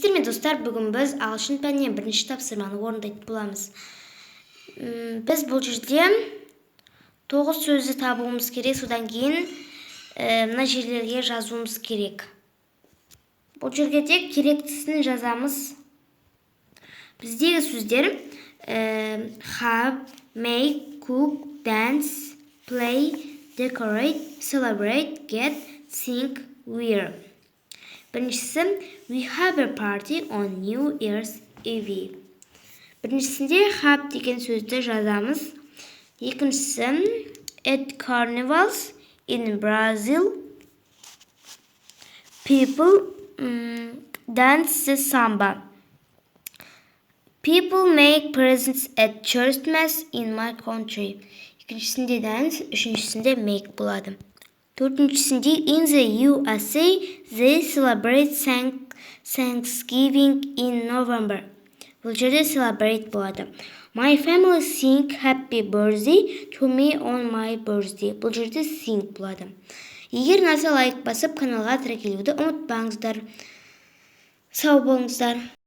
Сіздермен достар, бүгін біз ағылшын пәнінен бірінші тапсырманы орындайтын боламыз. Біз бұл жерде 9 сөзді табуымыз керек, содан кейін мына жерлерге жазуымыз керек. Бұл жерге тек керектісін жазамыз. Біздегі сөздер have, make, cook, dance, play, decorate, celebrate, get, sing, wear. Біріншісі, we have a party on New Year's Eve. Біріншісінде have деген сөзді жазамыз. Екіншісі, at carnivals in Brazil, people dance the samba. People make presents at Christmas in my country. Екіншісінде dance, үшіншісінде make болады. Төртіншісінде in the USA they celebrate Thanksgiving in November. Бұл жерде celebrate болады. My family sing happy birthday to me on my birthday. Бұл жерде sing болады. Егер ұнаса лайк басып, каналға тіркелуді ұмытпаңыздар. Сау болыңыздар.